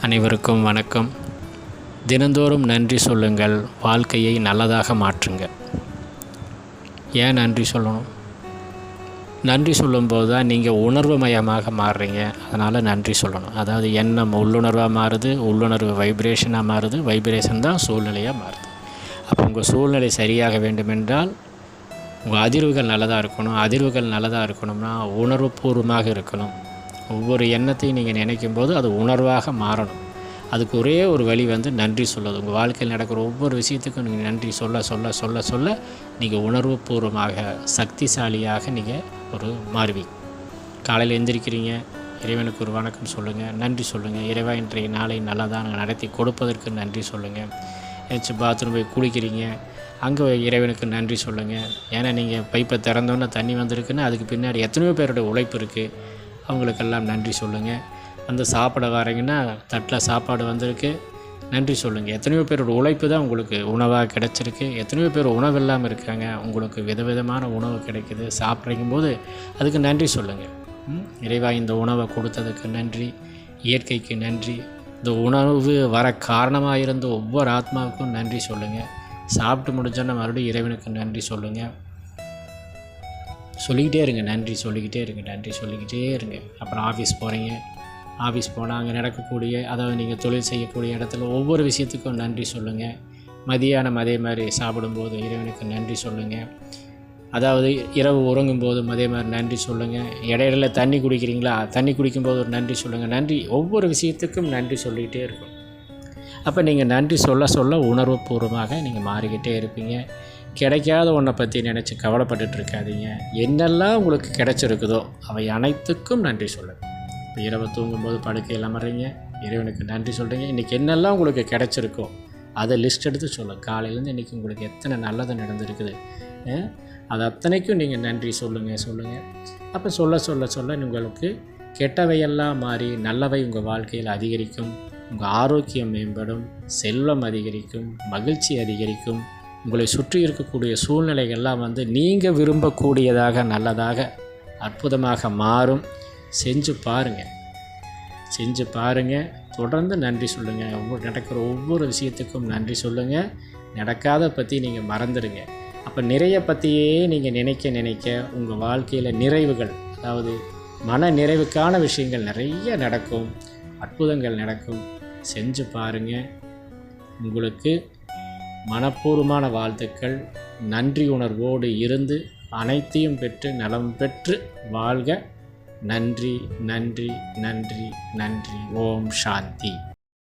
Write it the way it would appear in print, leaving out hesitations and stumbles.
அனைவருக்கும் வணக்கம். தினந்தோறும் நன்றி சொல்லுங்கள், வாழ்க்கையை நல்லதாக மாற்றுங்கள். ஏன் நன்றி சொல்லணும்? நன்றி சொல்லும்போது தான் நீங்கள் உணர்வு மயமாக மாறுறீங்க. அதனால் நன்றி சொல்லணும். அதாவது எண்ணம் உள்ளுணர்வாக மாறுது, உள்ளுணர்வு வைப்ரேஷனாக மாறுது, வைப்ரேஷன் தான் சூழ்நிலையாக மாறுது. அப்போ உங்கள் சூழ்நிலை சரியாக வேண்டுமென்றால் உங்கள் அதிர்வுகள் நல்லதாக இருக்கணும். அதிர்வுகள் நல்லதாக இருக்கணும்னா உணர்வுபூர்வமாக இருக்கணும். ஒவ்வொரு எண்ணத்தையும் நீங்கள் நினைக்கும் போது அது உணர்வாக மாறணும். அதுக்கு ஒரே ஒரு வழி நன்றி சொல்லுது. உங்கள் வாழ்க்கையில் நடக்கிற ஒவ்வொரு விஷயத்துக்கும் நீங்கள் நன்றி சொல்ல சொல்ல சொல்ல சொல்ல நீங்கள் உணர்வுபூர்வமாக சக்திசாலியாக நீங்கள் ஒரு மாறுவீங்க. காலையில் எந்திரிக்கிறீங்க, இறைவனுக்கு ஒரு வணக்கம் சொல்லுங்கள், நன்றி சொல்லுங்கள். இறைவா இன்றைய நாளை நல்லதாக நடத்தி கொடுப்பதற்கு நன்றி சொல்லுங்கள். ஏதாச்சும் பாத்ரூம் போய் குளிக்கிறீங்க, அங்கே இறைவனுக்கு நன்றி சொல்லுங்கள். ஏன்னா நீங்கள் பைப்பை திறந்தோன்னே தண்ணி வந்திருக்குன்னு அதுக்கு பின்னாடி எத்தனையோ பேரோட உழைப்பு இருக்குது. அவங்களுக்கெல்லாம் நன்றி சொல்லுங்கள். வந்து சாப்பிட வரீங்கன்னா தட்டில் சாப்பாடு வந்திருக்கு, நன்றி சொல்லுங்கள். எத்தனையோ பேரோட உழைப்பு தான் உங்களுக்கு உணவாக கிடச்சிருக்கு. எத்தனையோ பேர் உணவு இல்லாமல் இருக்காங்க, உங்களுக்கு விதவிதமான உணவு கிடைக்குது. சாப்பிட்றீங்கும்போது அதுக்கு நன்றி சொல்லுங்கள். இறைவா இந்த உணவை கொடுத்ததுக்கு நன்றி, இயற்கைக்கு நன்றி, இந்த உணவு வர காரணமாக இருந்த ஒவ்வொரு ஆத்மாவுக்கும் நன்றி சொல்லுங்கள். சாப்பிட்டு முடிஞ்சோன்னா மறுபடியும் இறைவனுக்கு நன்றி சொல்லுங்கள். சொல்லிக்கிட்டே இருங்க, நன்றி சொல்லிக்கிட்டே இருங்க, நன்றி சொல்லிக்கிட்டே இருங்க. அப்புறம் ஆஃபீஸ் போகிறீங்க, ஆஃபீஸ் போனால் அங்கே நடக்கக்கூடிய, அதாவது நீங்கள் தொழில் செய்யக்கூடிய இடத்துல ஒவ்வொரு விஷயத்துக்கும் நன்றி சொல்லுங்கள். மதியானம் அதே மாதிரி சாப்பிடும்போது இறைவனுக்கு நன்றி சொல்லுங்கள். அதாவது இரவு உறங்கும்போதும் அதே மாதிரி நன்றி சொல்லுங்கள். இடையில தண்ணி குடிக்கிறீங்களா, தண்ணி குடிக்கும்போது ஒரு நன்றி சொல்லுங்கள். நன்றி, ஒவ்வொரு விஷயத்துக்கும் நன்றி சொல்லிக்கிட்டே இருக்கும். அப்போ நீங்கள் நன்றி சொல்ல சொல்ல உணர்வுபூர்வமாக நீங்கள் மாறிக்கிட்டே இருப்பீங்க. கிடைக்காத ஒன்றை பற்றி நினச்சி கவலைப்பட்டுட்டு இருக்காதீங்க. என்னெல்லாம் உங்களுக்கு கிடைச்சிருக்குதோ அவை அனைத்துக்கும் நன்றி சொல்லுங்கள். இப்போ இரவு தூங்கும்போது படுக்கையில் அமர்றீங்க, இறைவனுக்கு நன்றி சொல்கிறீங்க. இன்றைக்கி என்னெல்லாம் உங்களுக்கு கிடைச்சிருக்கோ அதை லிஸ்ட் எடுத்து சொல்லுங்கள். காலையிலேருந்து இன்றைக்கி உங்களுக்கு எத்தனை நல்லது நடந்திருக்குது, அது அத்தனைக்கும் நீங்கள் நன்றி சொல்லுங்கள். அப்போ சொல்ல சொல்ல சொல்ல உங்களுக்கு கெட்டவையெல்லாம் மாறி நல்லவை உங்கள் வாழ்க்கையில் அதிகரிக்கும். உங்கள் ஆரோக்கியம் மேம்படும், செல்வம் அதிகரிக்கும், மகிழ்ச்சி அதிகரிக்கும். உங்களை சுற்றி இருக்கக்கூடிய சூழ்நிலைகள்லாம் நீங்கள் விரும்பக்கூடியதாக நல்லதாக அற்புதமாக மாறும். செஞ்சு பாருங்கள். தொடர்ந்து நன்றி சொல்லுங்கள். நடக்கிற ஒவ்வொரு விஷயத்துக்கும் நன்றி சொல்லுங்கள். நடக்காத பற்றி நீங்கள் மறந்துடுங்க. அப்போ நிறைய பற்றியே நீங்கள் நினைக்க உங்கள் வாழ்க்கையில் நிறைவுகள், அதாவது மன நிறைவுக்கான விஷயங்கள் நிறைய நடக்கும், அற்புதங்கள் நடக்கும். செஞ்சு பாருங்கள். உங்களுக்கு மனப்பூர்வமான வாழ்த்துக்கள். நன்றி உணர்வோடு இருந்து அனைத்தையும் பெற்று நலம் பெற்று வாழ்க. நன்றி. ஓம் சாந்தி.